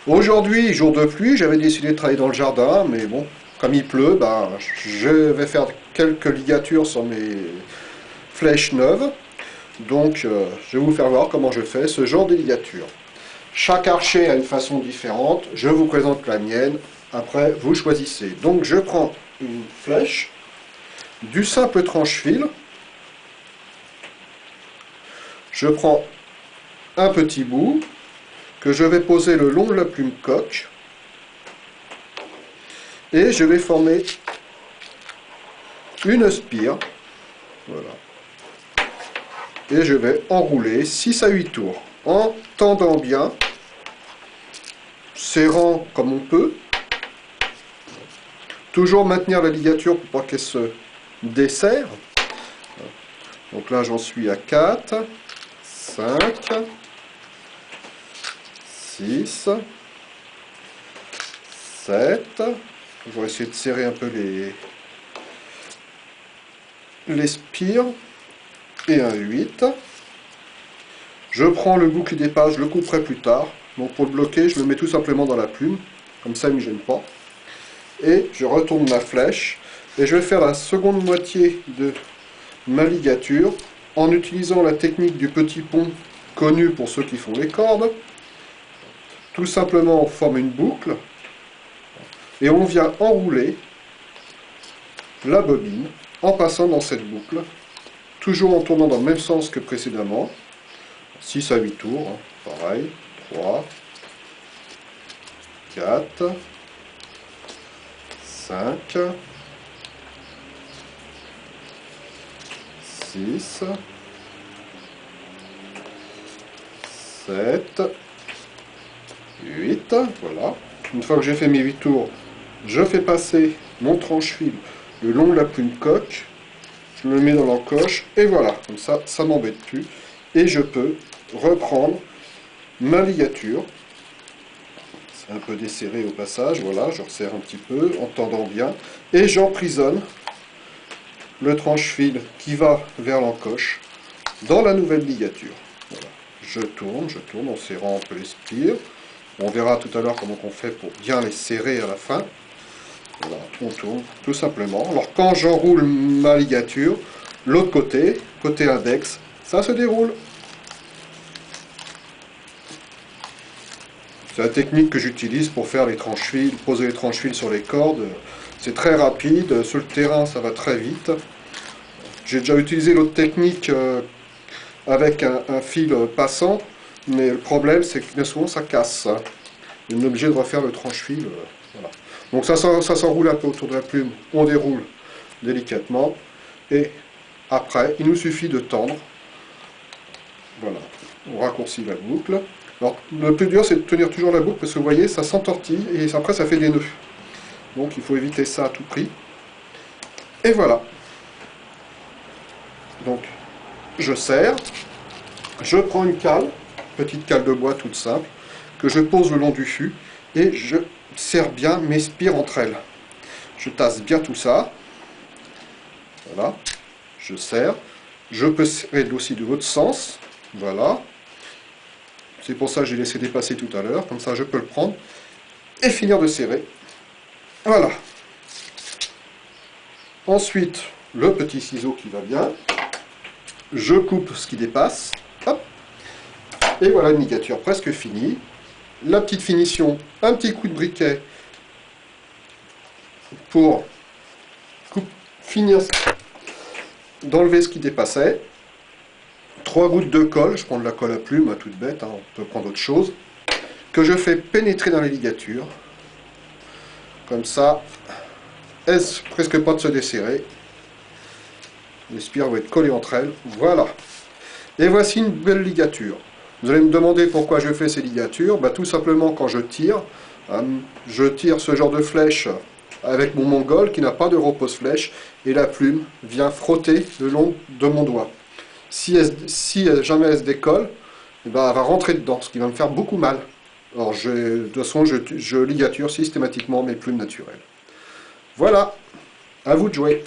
Aujourd'hui, jour de pluie, j'avais décidé de travailler dans le jardin, mais bon, comme il pleut, ben, je vais faire quelques ligatures sur mes flèches neuves. Donc, je vais vous faire voir comment je fais ce genre de ligature. Chaque archer a une façon différente, je vous présente la mienne, après vous choisissez. Donc, je prends une flèche, du simple tranche-fil, je prends un petit bout, que je vais poser le long de la plume coque et je vais former une spire, voilà, et je vais enrouler 6 à 8 tours en tendant bien, serrant comme on peut, toujours maintenir la ligature pour pas qu'elle se desserre. Donc là j'en suis à 4, 5, 6, 7, je vais essayer de serrer un peu les spires, et un 8. Je prends le bout qui dépasse, je le couperai plus tard, donc pour le bloquer je le mets tout simplement dans la plume, comme ça il ne me gêne pas. Et je retourne ma flèche, et je vais faire la seconde moitié de ma ligature, en utilisant la technique du petit pont, connue pour ceux qui font les cordes. Tout simplement on forme une boucle, et on vient enrouler la bobine en passant dans cette boucle, toujours en tournant dans le même sens que précédemment, 6 à 8 tours, hein, pareil, 3, 4, 5, 6, 7, 8, voilà. Une fois que j'ai fait mes 8 tours, je fais passer mon tranche-fil le long de la plume coque, je le mets dans l'encoche, et voilà, comme ça, ça ne m'embête plus. Et je peux reprendre ma ligature. C'est un peu desserré au passage, voilà, je resserre un petit peu, en tendant bien. Et j'emprisonne le tranche-fil qui va vers l'encoche dans la nouvelle ligature. Voilà. Je tourne en serrant un peu les spires. On verra tout à l'heure comment on fait pour bien les serrer à la fin. Voilà, on tourne tout simplement. Alors quand j'enroule ma ligature, l'autre côté, côté index, ça se déroule. C'est la technique que j'utilise pour faire les tranche-fils, poser les tranche-fils sur les cordes. C'est très rapide, sur le terrain ça va très vite. J'ai déjà utilisé l'autre technique avec un fil passant, mais le problème c'est que souvent ça casse. On est obligé de refaire le tranche-fil. Voilà. Donc ça s'enroule un peu autour de la plume, on déroule délicatement, et après il nous suffit de tendre. Voilà, on raccourcit la boucle. Alors le plus dur c'est de tenir toujours la boucle parce que vous voyez ça s'entortille et après ça fait des nœuds. Donc il faut éviter ça à tout prix. Et voilà. Donc je serre, je prends une cale, petite cale de bois toute simple, que je pose le long du fût et je serre bien mes spires entre elles. Je tasse bien tout ça. Voilà. Je serre. Je peux serrer aussi de l'autre sens. Voilà. C'est pour ça que j'ai laissé dépasser tout à l'heure. Comme ça, je peux le prendre et finir de serrer. Voilà. Ensuite, le petit ciseau qui va bien. Je coupe ce qui dépasse. Hop. Et voilà une ligature presque finie. La petite finition, un petit coup de briquet pour finir d'enlever ce qui dépassait. 3 gouttes de colle, je prends de la colle à plume, toute bête, hein, on peut prendre autre chose, que je fais pénétrer dans les ligatures. Comme ça, elles presque pas de se desserrer. Les spires vont être collées entre elles. Voilà. Et voici une belle ligature. Vous allez me demander pourquoi je fais ces ligatures. Tout simplement quand je tire ce genre de flèche avec mon mongol qui n'a pas de repose-flèche et la plume vient frotter le long de mon doigt. Si jamais elle se décolle, elle va rentrer dedans, ce qui va me faire beaucoup mal. Alors de toute façon je ligature systématiquement mes plumes naturelles. Voilà, à vous de jouer.